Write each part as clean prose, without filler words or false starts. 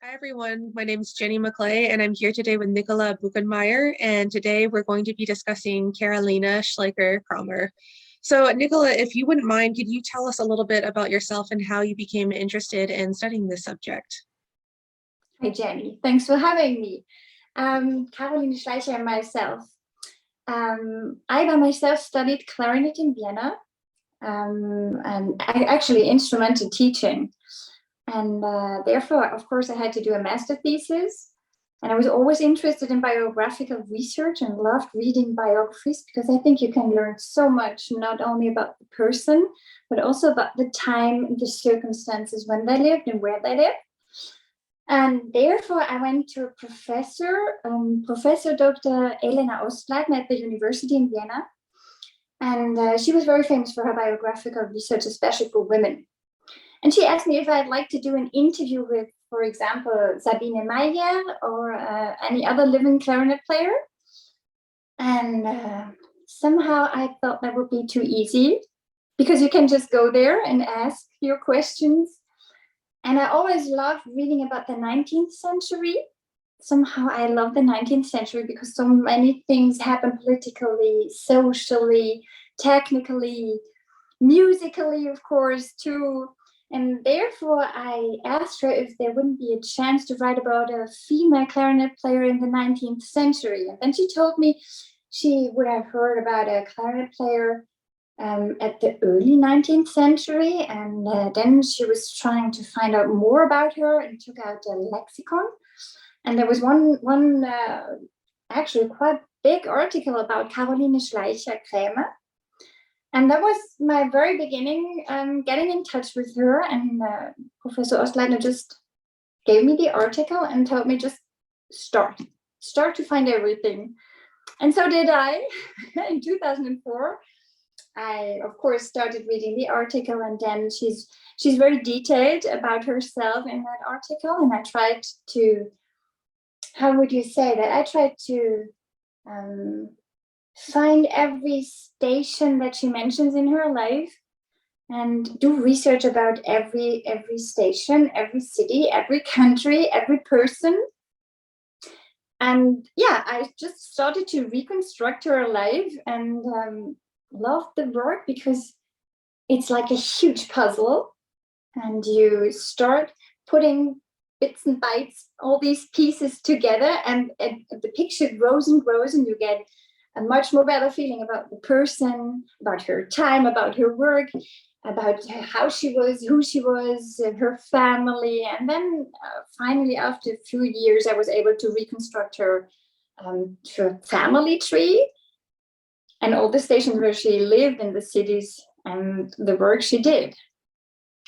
Hi everyone, my name is Jenny Maclay and I'm here today with Nicola Buckenmaier, and today we're going to be discussing Caroline Schelicher-Krähmer. So Nicola, if you wouldn't mind, could you tell us a little bit about yourself and how you became interested in studying this subject? Hi Jenny, thanks for having me. Caroline Schleicher and myself. I by myself studied clarinet in Vienna, and I actually instrumental teaching. And therefore, of course, I had to do a master thesis. And I was always interested in biographical research and loved reading biographies because I think you can learn so much, not only about the person, but also about the time and the circumstances when they lived and where they lived. And therefore, I went to a professor, Professor Dr. Elena Ostleitner at the University in Vienna. And she was very famous for her biographical research, especially for women. And she asked me if I'd like to do an interview with, for example, Sabine Meyer or any other living clarinet player. And somehow I thought that would be too easy because you can just go there and ask your questions. And I always loved reading about the 19th century. Somehow I love the 19th century because so many things happened politically, socially, technically, musically, of course, too. And therefore, I asked her if there wouldn't be a chance to write about a female clarinet player in the 19th century. And then she told me she would have heard about a clarinet player at the early 19th century. And then she was trying to find out more about her and took out a lexicon. And there was one actually quite big article about Caroline Schelicher-Krähmer. And that was my very beginning, getting in touch with her. And Professor Ostleitner just gave me the article and told me just start to find everything. And so did I. In 2004, I, of course, started reading the article, and then she's very detailed about herself in that article. And I tried to, how would you say that? I tried to find every station that she mentions in her life and do research about every station, every city, every country, every person. And yeah, I just started to reconstruct her life and loved the work because it's like a huge puzzle, and you start putting bits and bytes, all these pieces together, and the picture grows and grows, and you get a much more better feeling about the person, about her time, about her work, about how she was, who she was, her family. And then finally, after a few years, I was able to reconstruct her family tree and all the stations where she lived in the cities and the work she did.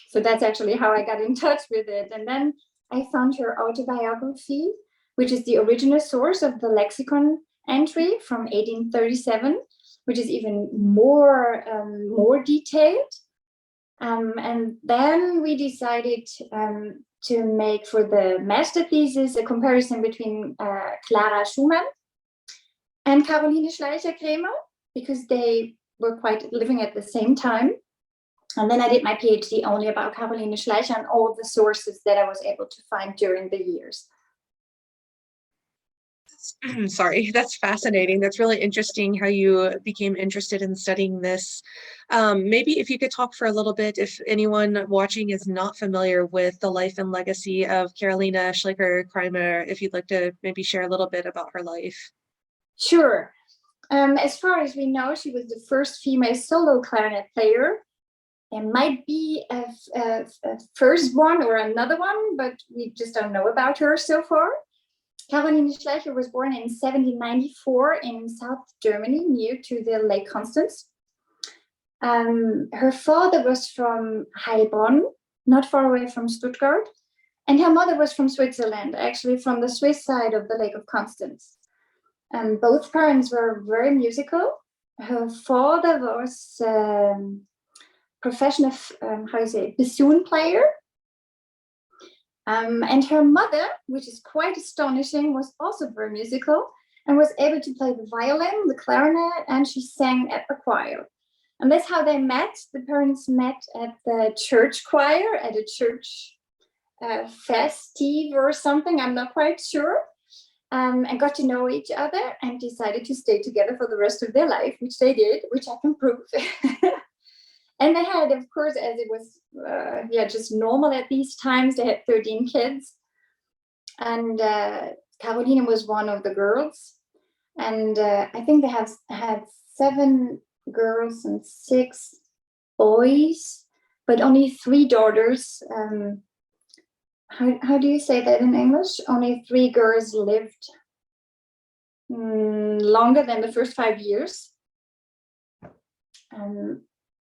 So that's actually how I got in touch with it. And then I found her autobiography, which is the original source of the lexicon entry from 1837, which is even more detailed. And then we decided to make for the master thesis a comparison between Clara Schumann and Caroline Schleicher-Krähmer, because they were quite living at the same time. And then I did my PhD only about Caroline Schleicher and all the sources that I was able to find during the years. Sorry, that's fascinating. That's really interesting how you became interested in studying this. Maybe if you could talk for a little bit, if anyone watching is not familiar with the life and legacy of Caroline Schelicher-Krähmer, if you'd like to maybe share a little bit about her life. Sure. As far as we know, she was the first female solo clarinet player. There might be a first one or another one, but we just don't know about her so far. Caroline Schleicher was born in 1794 in South Germany, near to the Lake Constance. Her father was from Heilbronn, not far away from Stuttgart, and her mother was from Switzerland, actually from the Swiss side of the Lake of Constance. Both parents were very musical. Her father was professional, bassoon player. And her mother, which is quite astonishing, was also very musical and was able to play the violin, the clarinet, and she sang at the choir. And that's how they met. The parents met at the church choir at a church festive or something, I'm not quite sure, and got to know each other and decided to stay together for the rest of their life, which they did, which I can prove. And they had, of course, as it was just normal at these times, they had 13 kids. And Caroline was one of the girls. And I think they have had 7 girls and 6 boys, but only 3 daughters. How do you say that in English? Only 3 girls lived longer than the first 5 years.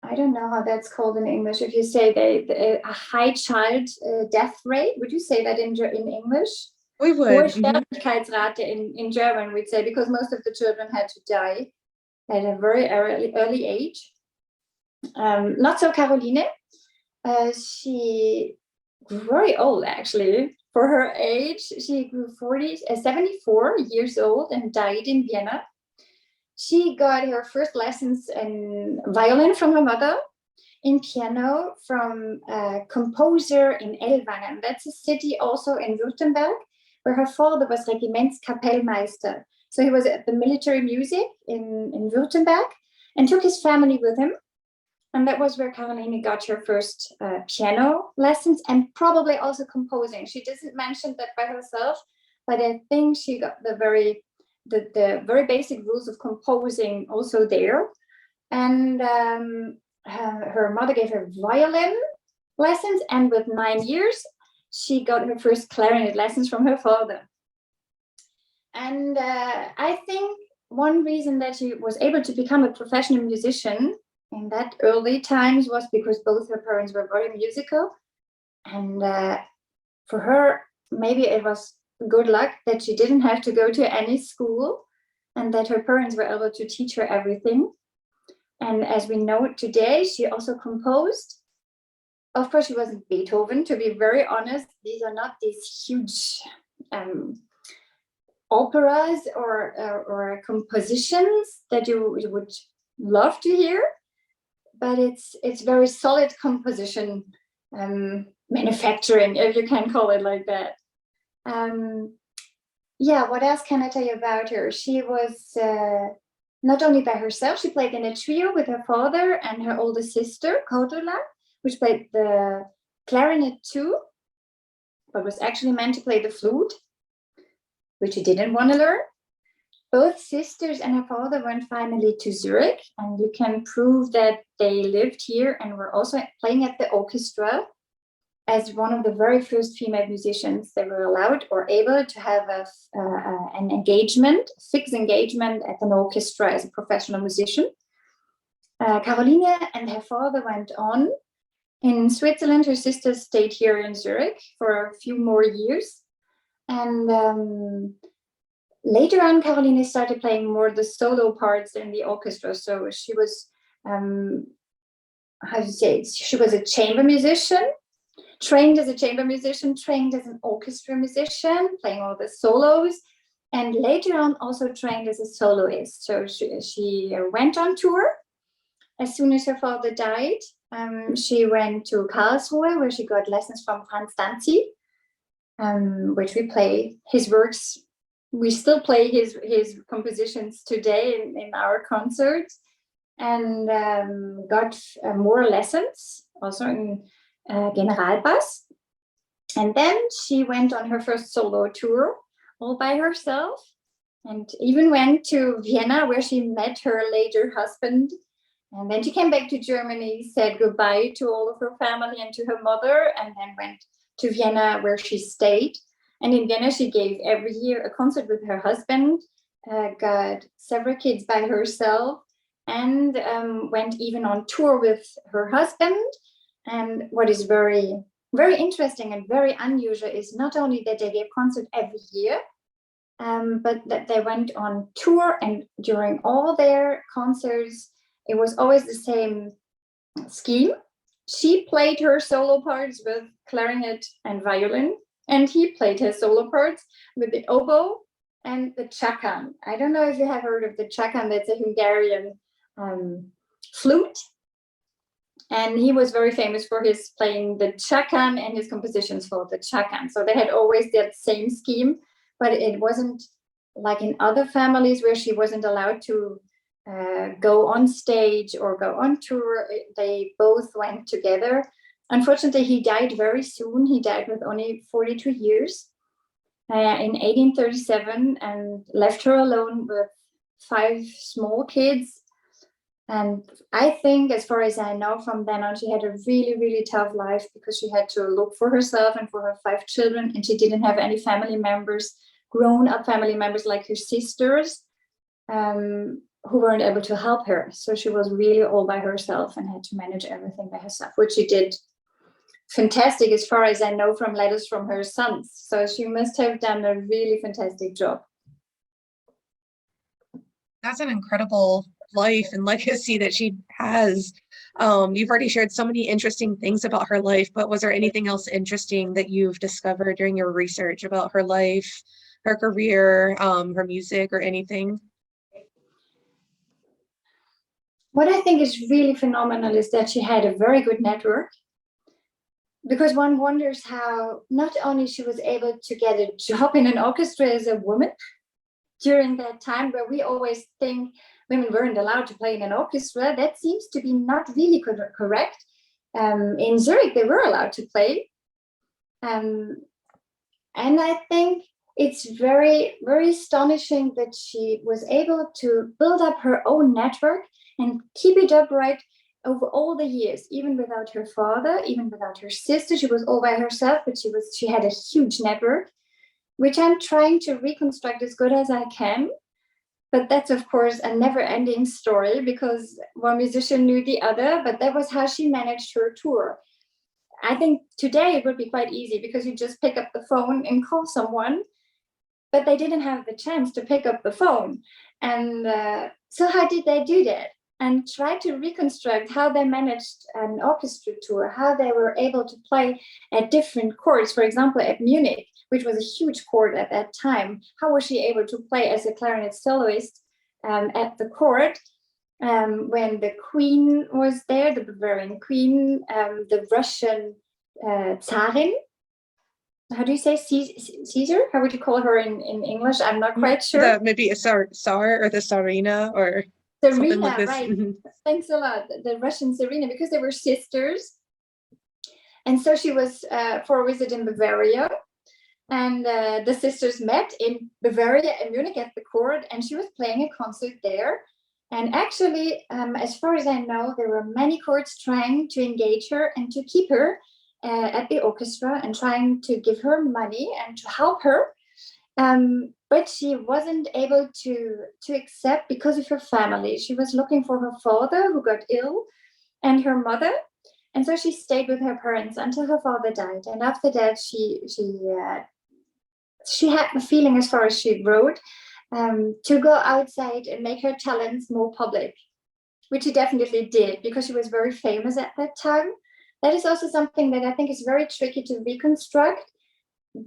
I don't know how that's called in English. If you say a high child death rate, would you say that in English? We would. Hohe Sterblichkeitsrate in German, we'd say, because most of the children had to die at a very early age. Not so Caroline. She grew very old, actually. For her age, she grew 74 years old and died in Vienna. She got her first lessons in violin from her mother, in piano from a composer in Ellwangen. That's a city also in Württemberg, where her father was Regimentskapellmeister. So he was at the military music in Württemberg and took his family with him. And that was where Caroline got her first piano lessons and probably also composing. She doesn't mention that by herself, but I think she got the very basic rules of composing also there. And her mother gave her violin lessons, and with 9 years, she got her first clarinet lessons from her father. And I think one reason that she was able to become a professional musician in that early times was because both her parents were very musical. And for her, maybe it was good luck that she didn't have to go to any school and that her parents were able to teach her everything. And as we know today, she also composed. Of course, she wasn't Beethoven, to be very honest. These are not these huge operas or compositions that you would love to hear, but it's very solid composition manufacturing, if you can call it like that. What else can I tell you about her? She was not only by herself, she played in a trio with her father and her older sister, Nicola, which played the clarinet too, but was actually meant to play the flute, which she didn't want to learn. Both sisters and her father went finally to Zurich, and you can prove that they lived here and were also playing at the orchestra. As one of the very first female musicians, they were allowed or able to have an engagement, fixed engagement at an orchestra as a professional musician. Caroline and her father went on in Switzerland. Her sister stayed here in Zurich for a few more years. And later on, Caroline started playing more the solo parts in the orchestra. So she was, she was a chamber musician, trained as a chamber musician, trained as an orchestra musician, playing all the solos, and later on also trained as a soloist. So she went on tour. As soon as her father died, she went to Karlsruhe, where she got lessons from Franz Danzi, which we play his works. We still play his compositions today in our concerts, and got more lessons also in Generalbass. And then she went on her first solo tour all by herself, and even went to Vienna, where she met her later husband. And then she came back to Germany, said goodbye to all of her family and to her mother, and then went to Vienna, where she stayed. And in Vienna, she gave every year a concert with her husband, got several kids by herself, and went even on tour with her husband. And what is very, very interesting and very unusual is not only that they gave concert every year, but that they went on tour, and during all their concerts, it was always the same scheme. She played her solo parts with clarinet and violin, and he played his solo parts with the oboe and the chakan. I don't know if you have heard of the chakan. That's a Hungarian flute. And he was very famous for his playing the chakan and his compositions for the chakan. So they had always that same scheme, but it wasn't like in other families where she wasn't allowed to go on stage or go on tour. They both went together. Unfortunately, he died very soon. He died with only 42 years in 1837 and left her alone with 5 small kids. And I think, as far as I know, from then on, she had a really, really tough life because she had to look for herself and for her 5 children, and she didn't have any family members, grown-up family members like her sisters, who weren't able to help her. So she was really all by herself and had to manage everything by herself, which she did fantastic, as far as I know from letters from her sons. So she must have done a really fantastic job. That's an incredible life and legacy that she has. You've already shared so many interesting things about her life, but was there anything else interesting that you've discovered during your research about her life, her career, her music, or anything? What I think is really phenomenal is that she had a very good network, because one wonders how not only she was able to get a job in an orchestra as a woman during that time, where we always think women weren't allowed to play in an orchestra. That seems to be not really correct. In Zurich, they were allowed to play. And I think it's very, very astonishing that she was able to build up her own network and keep it upright over all the years, even without her father, even without her sister. She was all by herself, but she had a huge network, which I'm trying to reconstruct as good as I can. But that's, of course, a never-ending story, because one musician knew the other, but that was how she managed her tour. I think today it would be quite easy, because you just pick up the phone and call someone, but they didn't have the chance to pick up the phone. And so how did they do that? And try to reconstruct how they managed an orchestra tour, how they were able to play at different courts. For example, at Munich, which was a huge court at that time, how was she able to play as a clarinet soloist at the court when the queen was there, the Bavarian queen, the Russian Tsarin? How do you say Caesar? How would you call her in English? I'm not quite sure. Maybe a Tsar or the Tsarina or something like this. Right. Thanks a lot. The Russian Tsarina, because they were sisters. And so she was for a visit in Bavaria. And the sisters met in Bavaria and Munich at the court, and she was playing a concert there. And actually, as far as I know, there were many courts trying to engage her and to keep her at the orchestra and trying to give her money and to help her. But she wasn't able to accept because of her family. She was looking for her father, who got ill, and her mother. And so she stayed with her parents until her father died. And after that, she had the feeling, as far as she wrote, to go outside and make her talents more public, which she definitely did, because she was very famous at that time. That is also something that I think is very tricky to reconstruct,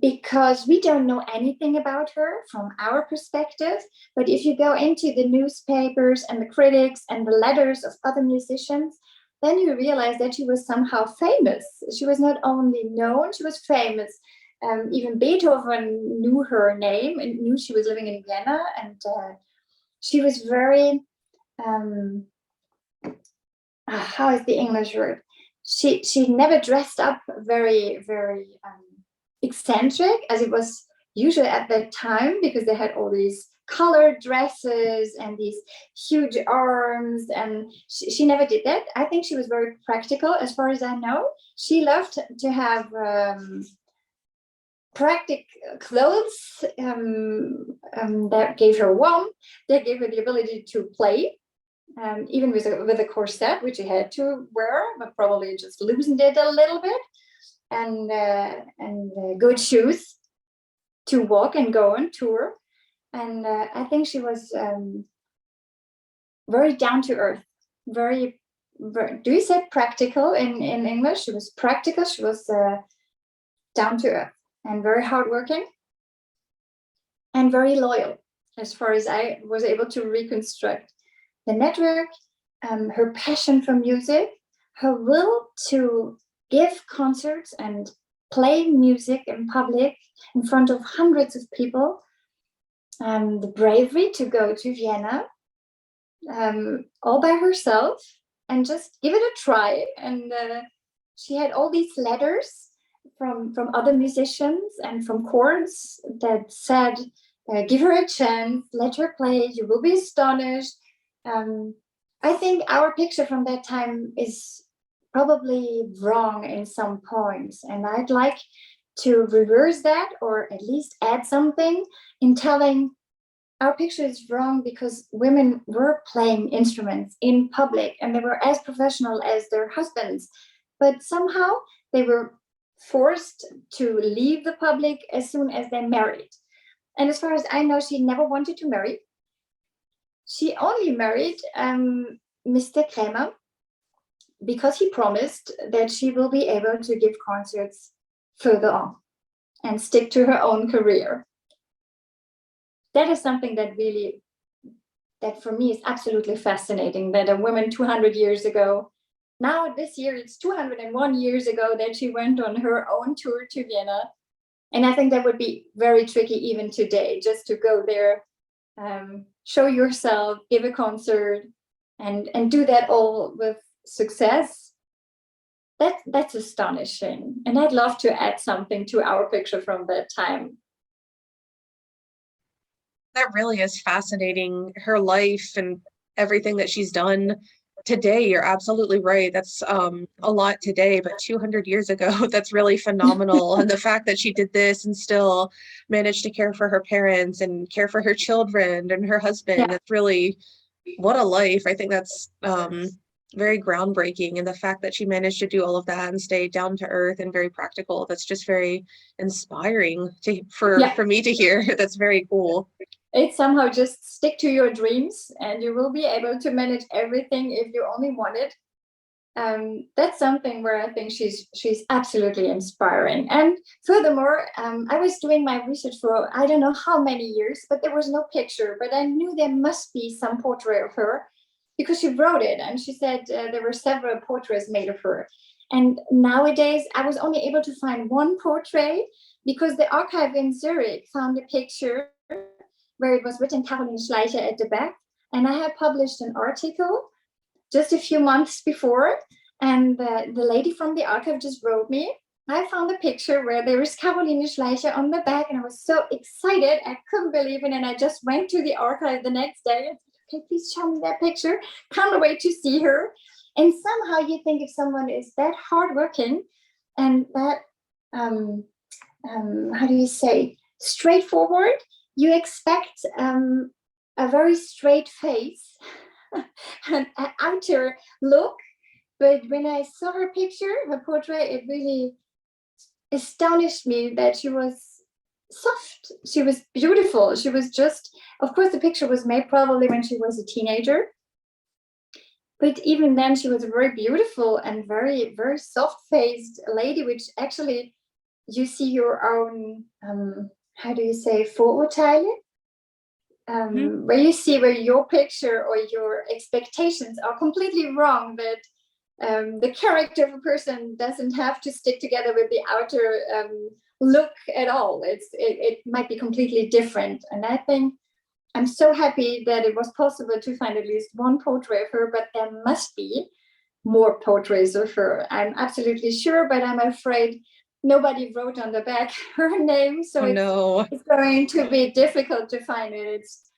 because we don't know anything about her from our perspective. But if you go into the newspapers and the critics and the letters of other musicians, then you realize that she was somehow famous. She was not only known, she was famous. Even Beethoven knew her name and knew she was living in Vienna. And she was very, how is the English word? She never dressed up very, very eccentric, as it was usually at that time, because they had all these colored dresses and these huge arms, and she never did that. I think she was very practical, as far as I know. She loved to have practical clothes that gave her warmth, that gave her the ability to play, even with a corset, which she had to wear, but probably just loosened it a little bit, and good shoes to walk and go on tour. And I think she was very down to earth, very, do you say practical in English? She was practical, she was down to earth and very hardworking and very loyal, as far as I was able to reconstruct the network, her passion for music, her will to give concerts and play music in public in front of hundreds of people, the bravery to go to Vienna all by herself and just give it a try. And she had all these letters from other musicians and from chords that said, give her a chance, let her play, you will be astonished. I think our picture from that time is probably wrong in some points, and I'd like to reverse that, or at least add something in telling our picture is wrong because women were playing instruments in public and they were as professional as their husbands, but somehow they were forced to leave the public as soon as they married. And as far as I know, she never wanted to marry. She only married Mr. Krähmer because he promised that she will be able to give concerts further on and stick to her own career. That is something that really, that for me is absolutely fascinating, that a woman 200 years ago, now this year it's 201 years ago that she went on her own tour to Vienna. And I think that would be very tricky even today, just to go there, show yourself, give a concert, and do that all with success. That's astonishing. And I'd love to add something to our picture from that time. That really is fascinating, her life and everything that she's done today. You're absolutely right. That's a lot today, but 200 years ago, that's really phenomenal. And the fact that she did this and still managed to care for her parents and care for her children and her husband, that's really, what a life. I think that's very groundbreaking. And the fact that she managed to do all of that and stay down to earth and very practical, that's just very inspiring for me to hear. That's very cool. It's somehow just stick to your dreams and you will be able to manage everything if you only want it. That's something where I think she's absolutely inspiring. And furthermore, I was doing my research for I don't know how many years, but there was no picture, but I knew there must be some portrait of her because she wrote it. And she said there were several portraits made of her. And nowadays I was only able to find one portrait because the archive in Zurich found a picture where it was written Caroline Schelicher at the back. And I had published an article just a few months before. And the lady from the archive just wrote me, I found a picture where there is Caroline Schleicher on the back. And I was so excited. I couldn't believe it. And I just went to the archive the next day and said, okay, please show me that picture. Can't wait to see her. And somehow you think if someone is that hardworking and that, how do you say, straightforward, you expect a very straight face, an outer look. But when I saw her picture, her portrait, it really astonished me that she was soft. She was beautiful. She was just, of course, the picture was made probably when she was a teenager. But even then, she was a very beautiful and very, very soft-faced lady, which actually you see your own, how do you say, Vorurteile? Where you see where your picture or your expectations are completely wrong, that the character of a person doesn't have to stick together with the outer look at all. It might be completely different. And I think I'm so happy that it was possible to find at least one portrait of her, but there must be more portraits of her. I'm absolutely sure, but I'm afraid nobody wrote on the back her name, so it's going to be difficult to find it. It's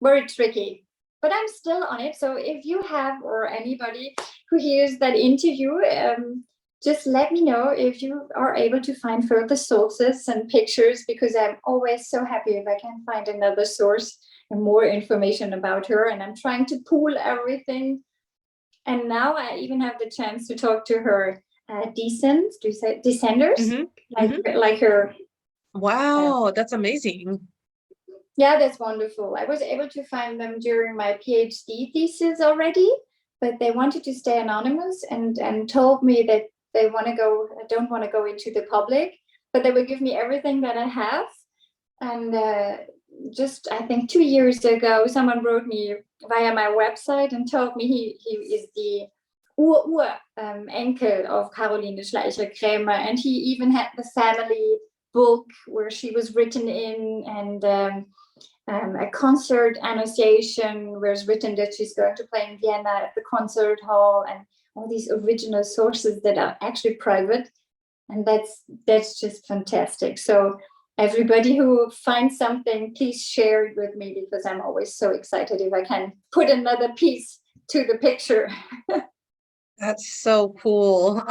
very tricky, but I'm still on it. So if you have, or anybody who hears that interview, just let me know if you are able to find further sources and pictures, because I'm always so happy if I can find another source and more information about her. And I'm trying to pool everything. And now I even have the chance to talk to her descendants, like her. Wow, that's amazing. Yeah, that's wonderful. I was able to find them during my PhD thesis already, but they wanted to stay anonymous and told me that they don't want to go into the public, but they will give me everything that I have. And just, I think 2 years ago, someone wrote me via my website and told me he is the Enkel of Caroline Schelicher-Krähmer, and he even had the family book where she was written in, and a concert annotation where it's written that she's going to play in Vienna at the concert hall, and all these original sources that are actually private, and that's just fantastic. So everybody who finds something, please share it with me, because I'm always so excited if I can put another piece to the picture. That's so cool.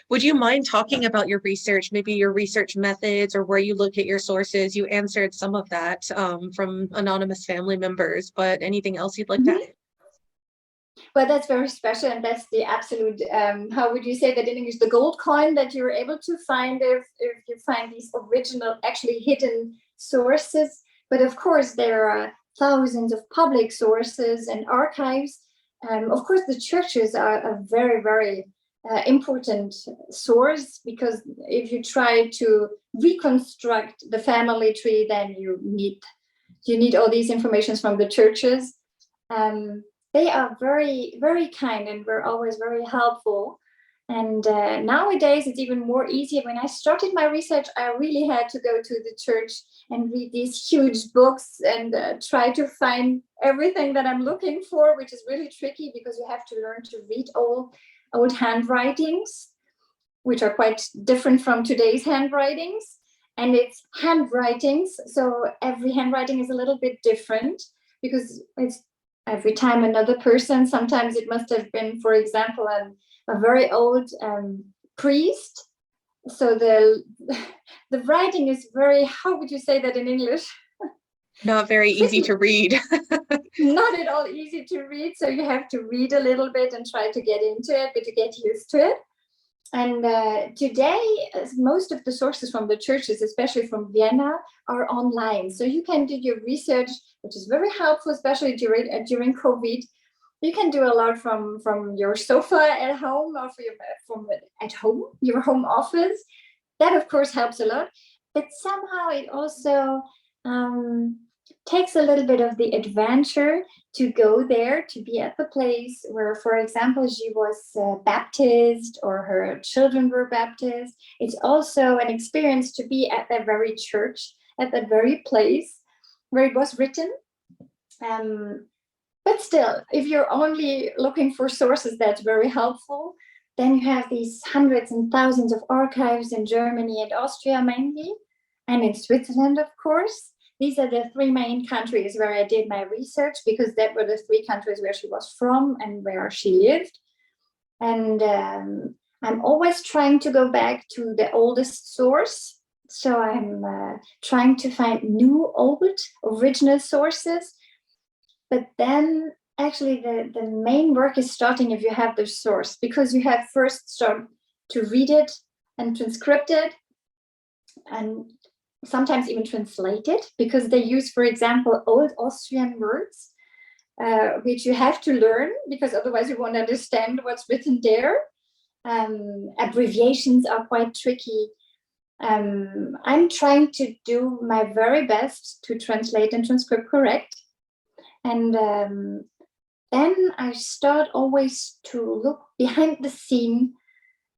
Would you mind talking about your research, maybe your research methods or where you look at your sources? You answered some of that from anonymous family members, but anything else you'd like to add? Well, that's very special, and that's the absolute, how would you say that in English, the gold coin that you're able to find if you find these original, actually hidden sources. But of course, there are thousands of public sources and archives. Of course, the churches are a very, very important source, because if you try to reconstruct the family tree, then you need all these informations from the churches. They are very, very kind, and were always very helpful. And nowadays it's even more easier. When I started my research, I really had to go to the church and read these huge books and try to find everything that I'm looking for, which is really tricky, because you have to learn to read old handwritings, which are quite different from today's handwritings. And it's handwritings, so every handwriting is a little bit different, because it's every time another person. Sometimes it must have been, for example, a very old priest. So the writing is very, how would you say that in English? Not very easy to read. Not at all easy to read. So you have to read a little bit and try to get into it, but you get used to it. And today, most of the sources from the churches, especially from Vienna, are online. So you can do your research, which is very helpful, especially during COVID. You can do a lot from your sofa at home, or from at home, your home office. That, of course, helps a lot. But somehow it also takes a little bit of the adventure to go there, to be at the place where, for example, she was baptized, or her children were baptized. It's also an experience to be at that very church, at that very place where it was written. But still, if you're only looking for sources, that's very helpful. Then you have these hundreds and thousands of archives in Germany and Austria mainly, and in Switzerland, of course. These are the three main countries where I did my research, because that were the three countries where she was from and where she lived. And I'm always trying to go back to the oldest source. So I'm trying to find new, old, original sources. But then actually the main work is starting if you have the source, because you have first start to read it and transcript it, and sometimes even translate it, because they use, for example, old Austrian words, which you have to learn, because otherwise you won't understand what's written there. Abbreviations are quite tricky. I'm trying to do my very best to translate and transcript correct. And then I start always to look behind the scene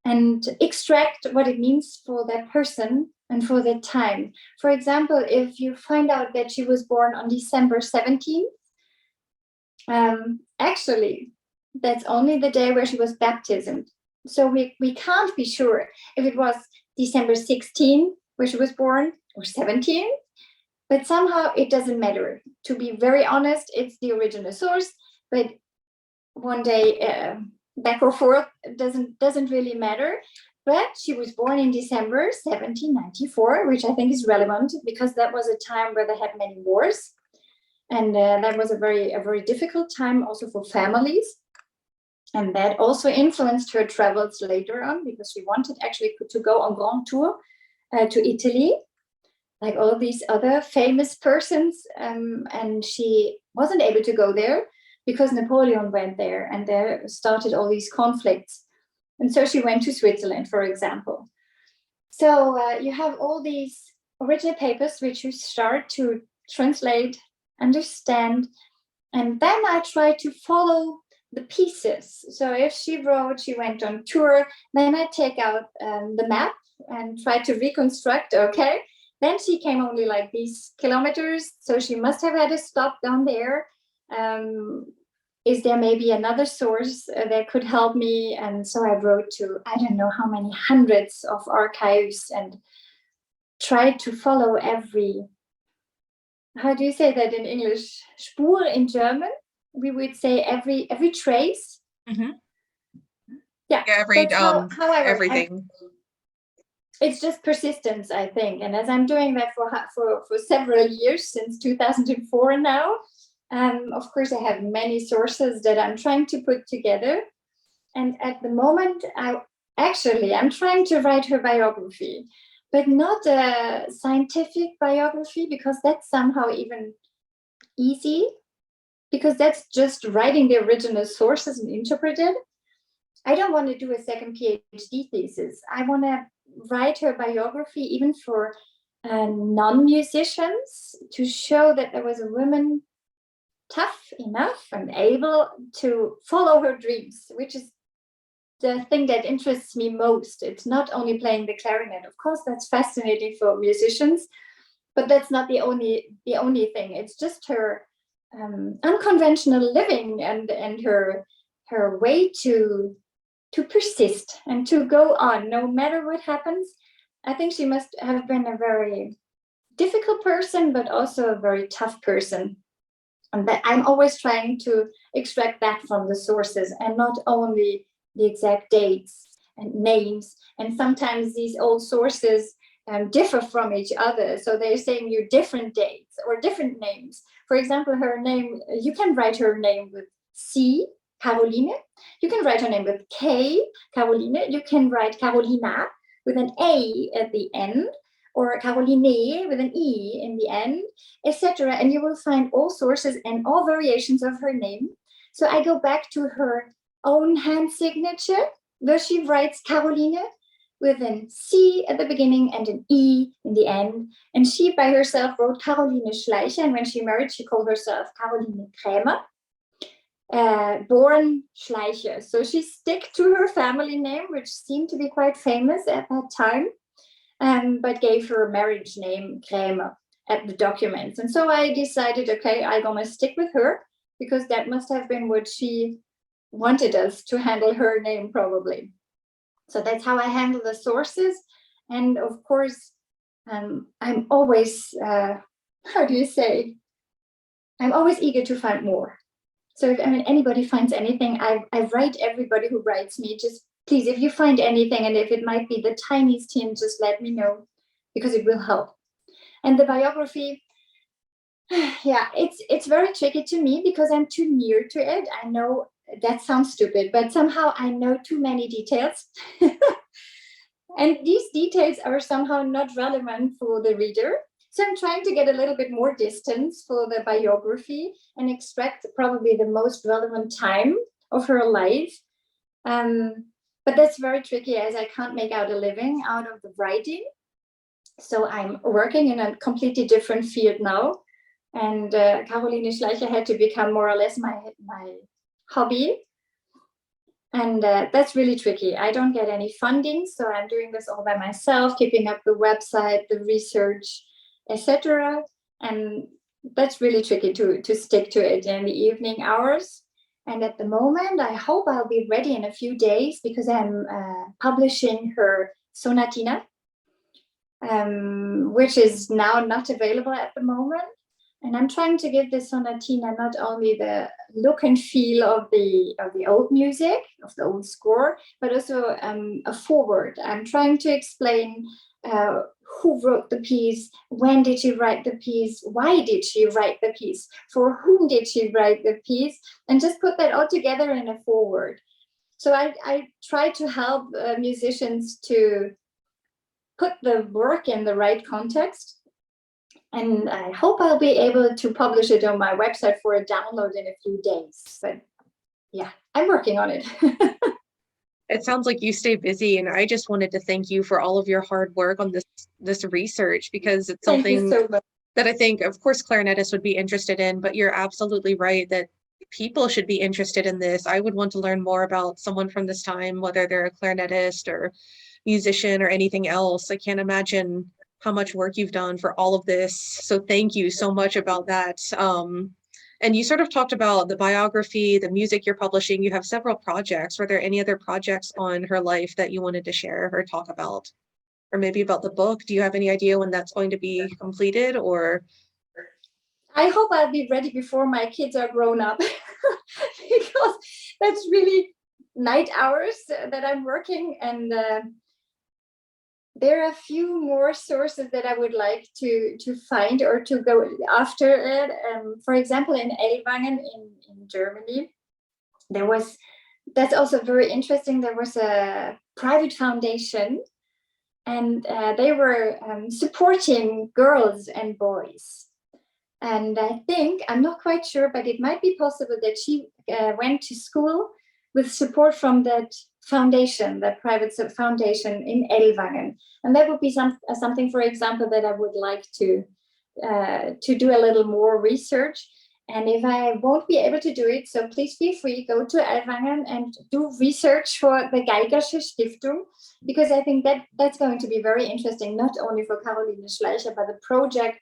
and extract what it means for that person and for that time. For example, if you find out that she was born on December 17th, actually, that's only the day where she was baptized. So we can't be sure if it was December 16th where she was born, or 17th, but somehow it doesn't matter. To be very honest, it's the original source, but one day back or forth doesn't really matter. But she was born in December 1794, which I think is relevant, because that was a time where they had many wars, and that was a very difficult time also for families. And that also influenced her travels later on, because she wanted actually to go on grand tour to Italy, like all these other famous persons, and she wasn't able to go there because Napoleon went there, and there started all these conflicts. And so she went to Switzerland, for example. So you have all these original papers which you start to translate, understand, and then I try to follow the pieces. So if she went on tour, then I take out the map and try to reconstruct, okay, then she came only like these kilometers, so she must have had a stop down there. Is there maybe another source that could help me? And so I wrote to, I don't know how many hundreds of archives and tried to follow every, how do you say that in English? Spur in German? We would say every trace. Mm-hmm. Yeah, every that's how I work. everything. It's just persistence, I think. And as I'm doing that for several years, since 2004 now, of course, I have many sources that I'm trying to put together. And at the moment, I'm trying to write her biography, but not a scientific biography, because that's somehow even easy, because that's just writing the original sources and interpret it. I don't want to do a second PhD thesis. I want to write her biography even for non-musicians, to show that there was a woman tough enough and able to follow her dreams, which is the thing that interests me most. It's not only playing the clarinet. Of course, that's fascinating for musicians, but that's not the only thing. It's just her unconventional living and her way to persist and to go on no matter what happens. I think she must have been a very difficult person, but also a very tough person. And that I'm always trying to extract that from the sources, and not only the exact dates and names. And sometimes these old sources differ from each other. So they're saying you different dates or different names. For example, her name, you can write her name with C, Caroline. You can write her name with K, Caroline. You can write Carolina with an A at the end, or Caroline with an E in the end, etc. And you will find all sources and all variations of her name. So I go back to her own hand signature, where she writes Caroline with an C at the beginning and an E in the end. And she by herself wrote Caroline Schleicher, and when she married, she called herself Caroline Krähmer, born Schleicher. So she stuck to her family name, which seemed to be quite famous at that time, but gave her marriage name Krämer at the documents. And so I decided, okay, I'm gonna stick with her, because that must have been what she wanted us to handle her name, probably. So that's how I handle the sources. And of course, I'm always, how do you say? I'm always eager to find more. So if anybody finds anything, I write everybody who writes me, just please, if you find anything, and if it might be the tiniest hint, just let me know, because it will help. And the biography, yeah, it's very tricky to me, because I'm too near to it. I know that sounds stupid, but somehow I know too many details. And these details are somehow not relevant for the reader. So I'm trying to get a little bit more distance for the biography and extract probably the most relevant time of her life. But that's very tricky, as I can't make out a living out of the writing. So I'm working in a completely different field now. And Caroline Schleicher had to become more or less my hobby. And that's really tricky. I don't get any funding, so I'm doing this all by myself, keeping up the website, the research, etc. And that's really tricky to stick to it in the evening hours. And at the moment, I hope I'll be ready in a few days, because I'm publishing her sonatina, which is now not available at the moment. And I'm trying to give this sonatina not only the look and feel of the old music, of the old score, but also a foreword. I'm trying to explain who wrote the piece, when did she write the piece, why did she write the piece, for whom did she write the piece, and just put that all together in a foreword. So I try to help musicians to put the work in the right context. And I hope I'll be able to publish it on my website for a download in a few days. But yeah, I'm working on it. It sounds like you stay busy, and I just wanted to thank you for all of your hard work on this research, because it's something Thank you so much. that I think, of course, clarinetists would be interested in, but you're absolutely right that people should be interested in this. I would want to learn more about someone from this time, whether they're a clarinetist or musician or anything else. I can't imagine how much work you've done for all of this. So thank you so much about that. And you sort of talked about the biography, the music you're publishing. You have several projects. Were there any other projects on her life that you wanted to share or talk about? Or maybe about the book? Do you have any idea when that's going to be completed, or? I hope I'll be ready before my kids are grown up because that's really night hours that I'm working, and there are a few more sources that I would like to find or to go after it. For example, in Ellwangen in Germany, that's also very interesting. There was a private foundation, and they were supporting girls and boys. And I think, I'm not quite sure, but it might be possible that she went to school with support from that foundation, that private foundation in Ellwangen. And that would be something, for example, that I would like to do a little more research. And if I won't be able to do it, so please feel free, go to Ellwangen and do research for the Geigersche Stiftung, because I think that's going to be very interesting, not only for Caroline Schleicher, but a project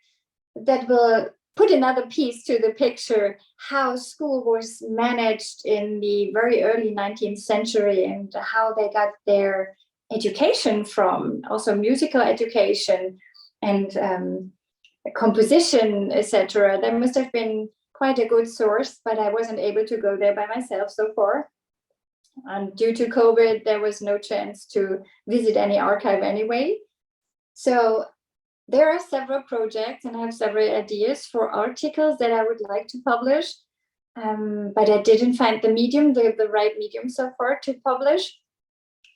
that will put another piece to the picture, how school was managed in the very early 19th century and how they got their education from, also musical education and composition, etc. There must have been quite a good source, but I wasn't able to go there by myself so far. And due to COVID, there was no chance to visit any archive anyway. So there are several projects, and I have several ideas for articles that I would like to publish, but I didn't find the right medium so far to publish.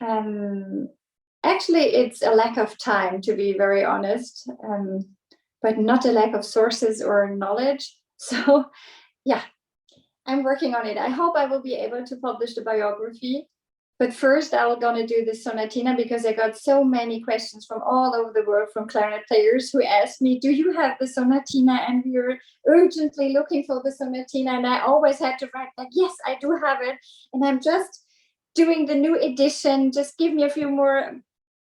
Actually, it's a lack of time, to be very honest, but not a lack of sources or knowledge. So yeah, I'm working on it. I hope I will be able to publish the biography. But first, I'm going to do the sonatina, because I got so many questions from all over the world from clarinet players who asked me, do you have the sonatina? And we are urgently looking for the sonatina. And I always had to write like, yes, I do have it. And I'm just doing the new edition. Just give me a few more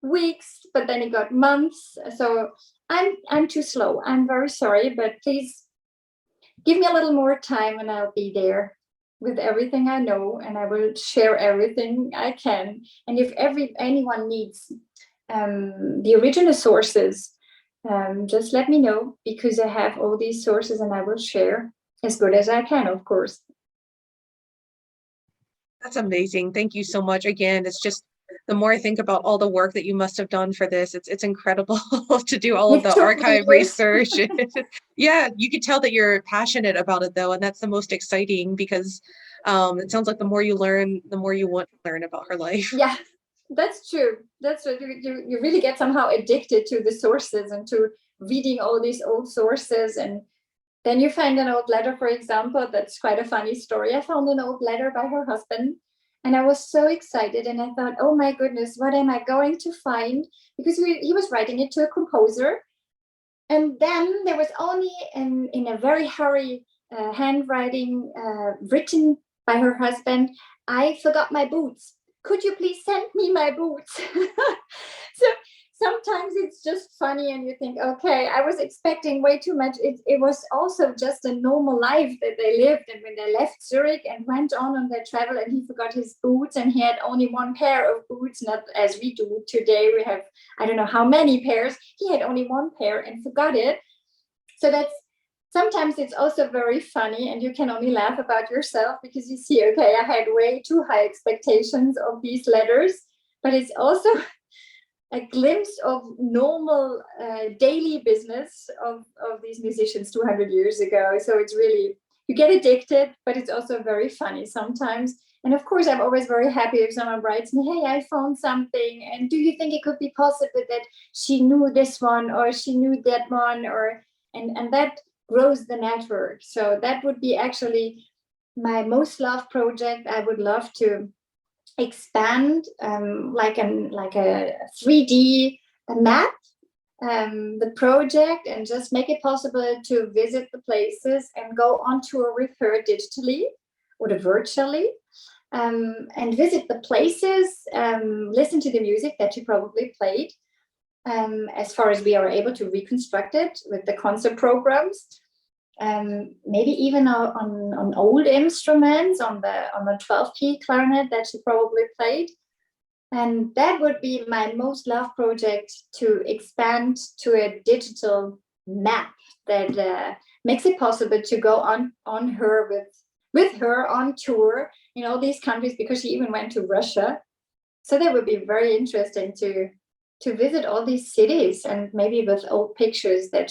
weeks. But then it got months. So I'm too slow. I'm very sorry, but please give me a little more time and I'll be there with everything I know, and I will share everything I can. And if anyone needs the original sources, just let me know, because I have all these sources and I will share as good as I can, of course. That's amazing. Thank you so much. Again, it's just, the more I think about all the work that you must have done for this, it's incredible to do all of the archive research. Yeah, you could tell that you're passionate about it though, and that's the most exciting, because it sounds like the more you learn, the more you want to learn about her life. Yeah, that's true. That's what you really get somehow addicted to the sources and to reading all these old sources. And then you find an old letter, for example. That's quite a funny story. I found an old letter by her husband, and I was so excited, and I thought, oh my goodness, what am I going to find? Because he was writing it to a composer. And then there was only in a very hurry handwriting written by her husband, I forgot my boots. Could you please send me my boots? So sometimes it's just funny, and you think, okay, I was expecting way too much. It was also just a normal life that they lived. And when they left Zurich and went on their travel, and he forgot his boots, and he had only one pair of boots, not as we do today. We have, I don't know how many pairs. He had only one pair and forgot it. So that's, sometimes it's also very funny, and you can only laugh about yourself, because you see, okay, I had way too high expectations of these letters, but it's also a glimpse of normal daily business of these musicians 200 years ago. So it's really, you get addicted, but it's also very funny sometimes. And of course, I'm always very happy if someone writes me, hey, I found something, and do you think it could be possible that she knew this one, or she knew that one, or and that grows the network. So that would be actually my most loved project. I would love to expand like a 3D map the project, and just make it possible to visit the places and go on tour with her digitally. or virtually, and visit the places, listen to the music that she probably played, as far as we are able to reconstruct it with the concert programs. Maybe even on old instruments, on the 12-key clarinet that she probably played. And that would be my most loved project, to expand to a digital map that makes it possible to go on her with her on tour in all these countries, because she even went to Russia. So that would be very interesting to visit all these cities, and maybe with old pictures that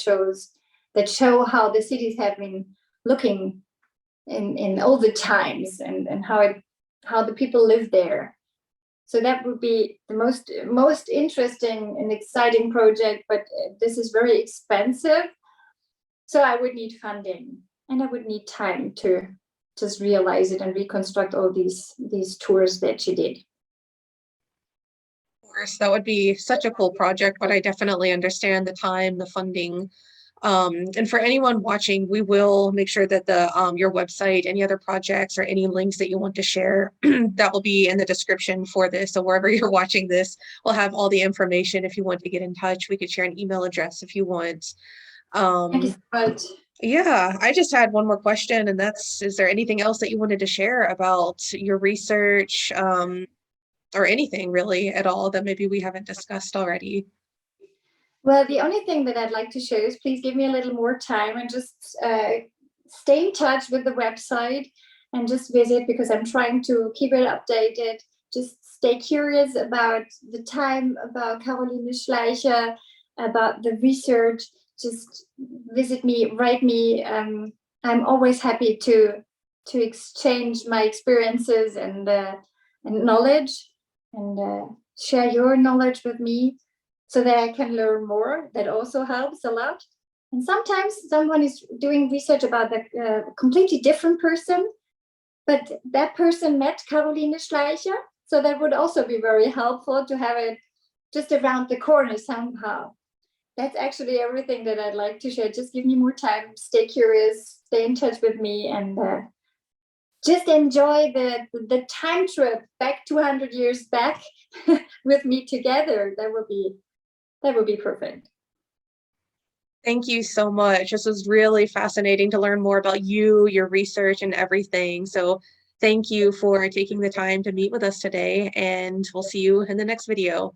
show how the cities have been looking in all the times, and how the people live there. So that would be the most interesting and exciting project, but this is very expensive. So I would need funding, and I would need time to just realize it and reconstruct all these tours that she did. Of course, that would be such a cool project, but I definitely understand the time, the funding. And for anyone watching, we will make sure that your website, any other projects, or any links that you want to share, that will be in the description for this. So wherever you're watching this, we'll have all the information. If you want to get in touch, we could share an email address if you want. Thank you so much. Yeah, I just had one more question, and is there anything else that you wanted to share about your research, or anything really at all that maybe we haven't discussed already? Well, the only thing that I'd like to share is, please give me a little more time, and just stay in touch with the website and just visit, because I'm trying to keep it updated. Just stay curious about the time, about Caroline Schleicher, about the research. Just visit me, write me. I'm always happy to exchange my experiences and knowledge, and share your knowledge with me, so that I can learn more. That also helps a lot. And sometimes someone is doing research about a completely different person, but that person met Caroline Schleicher. So that would also be very helpful to have it just around the corner somehow. That's actually everything that I'd like to share. Just give me more time, stay curious, stay in touch with me, and just enjoy the time trip back 200 years back with me together. That would be perfect. Thank you so much. This was really fascinating to learn more about you, your research, and everything. So thank you for taking the time to meet with us today, and we'll see you in the next video.